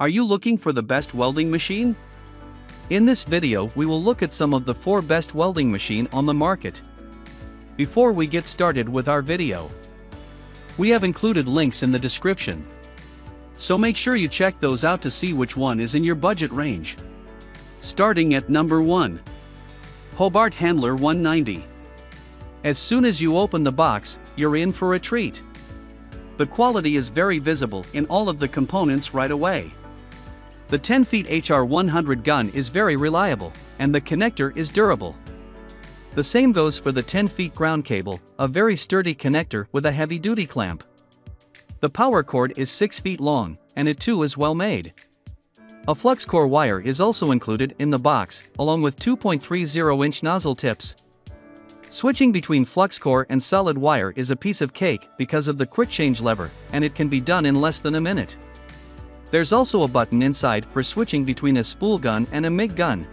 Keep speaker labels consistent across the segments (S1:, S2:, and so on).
S1: Are you looking for the best welding machine? In this video we will look at some of the 4 best welding machine on the market. Before we get started with our video, we have included links in the description, so make sure you check those out to see which one is in your budget range. Starting at number 1. Hobart Handler 190. As soon as you open the box, you're in for a treat. The quality is very visible in all of the components right away. The 10 feet HR100 gun is very reliable, and the connector is durable. The same goes for the 10 feet ground cable, a very sturdy connector with a heavy-duty clamp. The power cord is 6 feet long, and it too is well made. A flux core wire is also included in the box, along with 2.30-inch nozzle tips. Switching between flux core and solid wire is a piece of cake because of the quick change lever, and it can be done in less than a minute. There's also a button inside for switching between a spool gun and a MIG gun.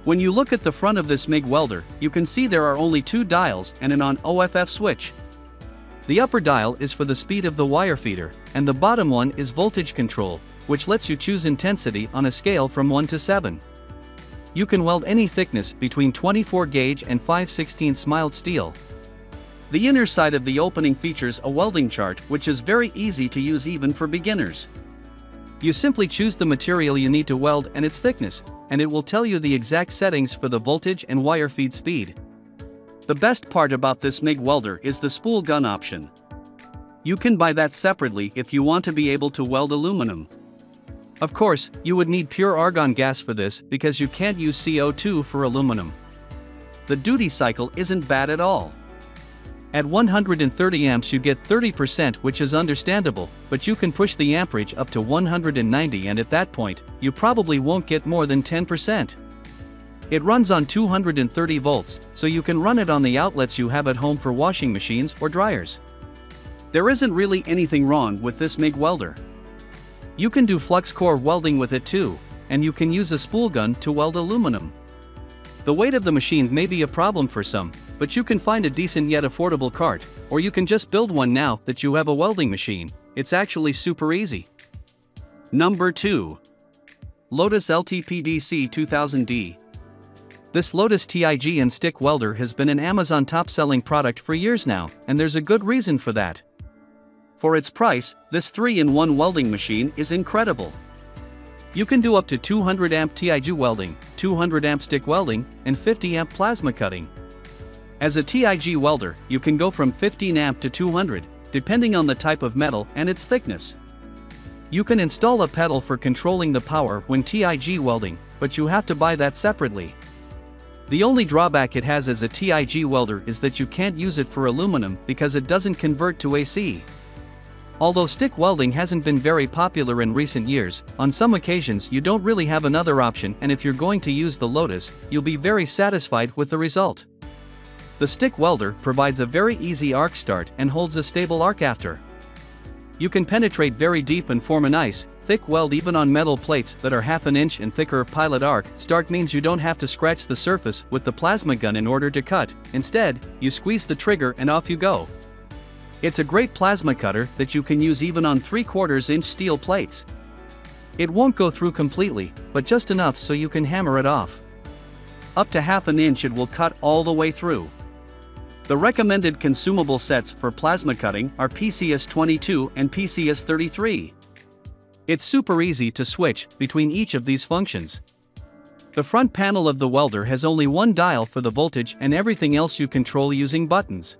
S1: When you look at the front of this MIG welder, you can see there are only 2 dials and an on/off switch. The upper dial is for the speed of the wire feeder, and the bottom one is voltage control, which lets you choose intensity on a scale from 1 to 7. You can weld any thickness between 24 gauge and 5/16 mild steel. The inner side of the opening features a welding chart, which is very easy to use even for beginners. You simply choose the material you need to weld and its thickness, and it will tell you the exact settings for the voltage and wire feed speed. The best part about this MIG welder is the spool gun option. You can buy that separately if you want to be able to weld aluminum. Of course, you would need pure argon gas for this because you can't use CO2 for aluminum. The duty cycle isn't bad at all. At 130 amps you get 30%, which is understandable, but you can push the amperage up to 190, and at that point, you probably won't get more than 10%. It runs on 230 volts, so you can run it on the outlets you have at home for washing machines or dryers. There isn't really anything wrong with this MIG welder. You can do flux core welding with it too, and you can use a spool gun to weld aluminum. The weight of the machine may be a problem for some, but you can find a decent yet affordable cart, or you can just build one now that you have a welding machine. It's actually super easy. Number 2. LOTOS LTPDC 2000D. This LOTOS TIG and stick welder has been an Amazon top-selling product for years now, and there's a good reason for that. For its price, this 3-in-1 welding machine is incredible. You can do up to 200 amp TIG welding, 200 amp stick welding, and 50 amp plasma cutting. As a TIG welder, you can go from 15 amp to 200, depending on the type of metal and its thickness. You can install a pedal for controlling the power when TIG welding, but you have to buy that separately. The only drawback it has as a TIG welder is that you can't use it for aluminum because it doesn't convert to AC. Although stick welding hasn't been very popular in recent years, on some occasions you don't really have another option, and if you're going to use the LOTOS, you'll be very satisfied with the result. The stick welder provides a very easy arc start and holds a stable arc after. You can penetrate very deep and form a nice, thick weld even on metal plates that are half an inch and thicker. Pilot arc start means you don't have to scratch the surface with the plasma gun in order to cut. Instead, you squeeze the trigger and off you go. It's a great plasma cutter that you can use even on 3/4 inch steel plates. It won't go through completely, but just enough so you can hammer it off. Up to half an inch it will cut all the way through. The recommended consumable sets for plasma cutting are PCS22 and PCS33. It's super easy to switch between each of these functions. The front panel of the welder has only 1 dial for the voltage, and everything else you control using buttons.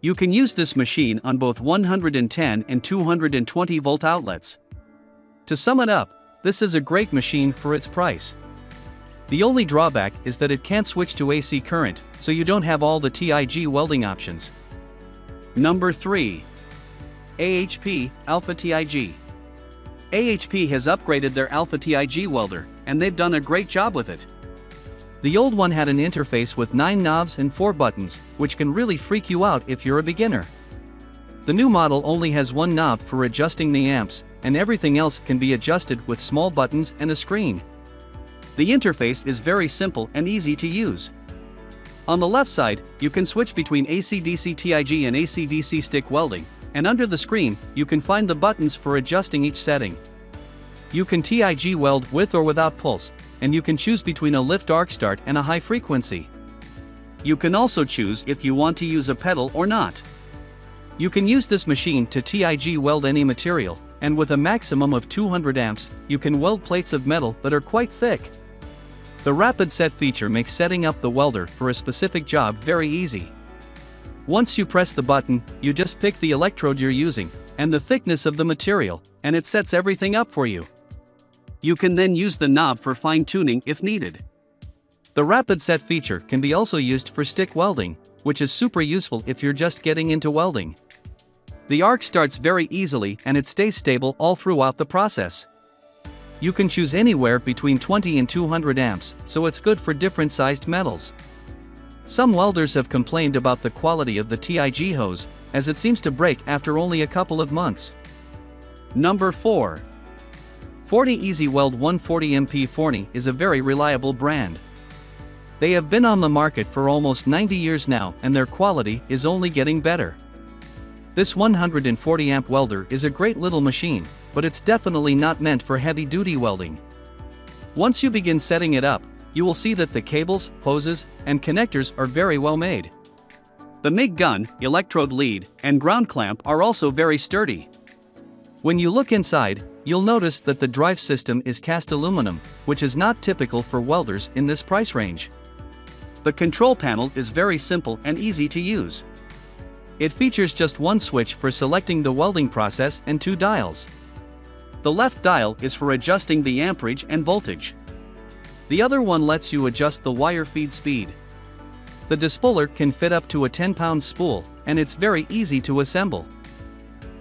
S1: You can use this machine on both 110 and 220 volt outlets. To sum it up, this is a great machine for its price. The only drawback is that it can't switch to AC current, so you don't have all the TIG welding options. Number 3. AHP AlphaTIG. AHP has upgraded their AlphaTIG welder, and they've done a great job with it. The old one had an interface with 9 knobs and 4 buttons, which can really freak you out if you're a beginner. The new model only has 1 knob for adjusting the amps, and everything else can be adjusted with small buttons and a screen. The interface is very simple and easy to use. On the left side, you can switch between AC/DC TIG and AC/DC stick welding, and under the screen, you can find the buttons for adjusting each setting. You can TIG weld with or without pulse, and you can choose between a lift arc start and a high frequency. You can also choose if you want to use a pedal or not. You can use this machine to TIG weld any material, and with a maximum of 200 amps, you can weld plates of metal that are quite thick. The rapid set feature makes setting up the welder for a specific job very easy. Once you press the button, you just pick the electrode you're using, and the thickness of the material, and it sets everything up for you. You can then use the knob for fine-tuning if needed. The rapid set feature can be also used for stick welding, which is super useful if you're just getting into welding. The arc starts very easily and it stays stable all throughout the process. You can choose anywhere between 20 and 200 amps, so it's good for different sized metals. Some welders have complained about the quality of the TIG hose, as it seems to break after only a couple of months. Number 4. Forney Easy Weld 140MP. Forney is a very reliable brand. They have been on the market for almost 90 years now, and their quality is only getting better. This 140 amp welder is a great little machine, but it's definitely not meant for heavy-duty welding. Once you begin setting it up, you will see that the cables, hoses, and connectors are very well made. The MIG gun, electrode lead, and ground clamp are also very sturdy. When you look inside, you'll notice that the drive system is cast aluminum, which is not typical for welders in this price range. The control panel is very simple and easy to use. It features just one switch for selecting the welding process and 2 dials. The left dial is for adjusting the amperage and voltage. The other one lets you adjust the wire feed speed. The dispoler can fit up to a 10-pound spool, and it's very easy to assemble.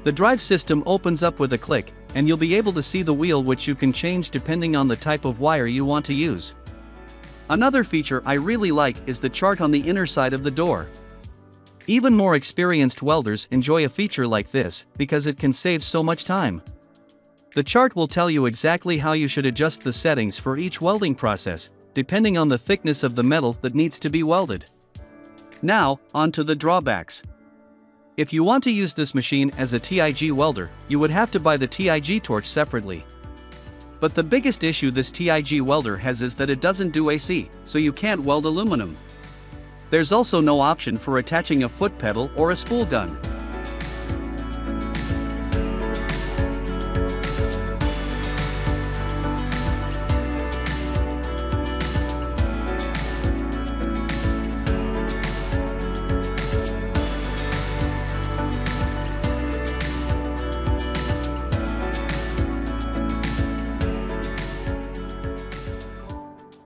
S1: The drive system opens up with a click, and you'll be able to see the wheel, which you can change depending on the type of wire you want to use. Another feature I really like is the chart on the inner side of the door. Even more experienced welders enjoy a feature like this because it can save so much time. The chart will tell you exactly how you should adjust the settings for each welding process, depending on the thickness of the metal that needs to be welded. Now, on to the drawbacks. If you want to use this machine as a TIG welder, you would have to buy the TIG torch separately. But the biggest issue this TIG welder has is that it doesn't do AC, so you can't weld aluminum. There's also no option for attaching a foot pedal or a spool gun.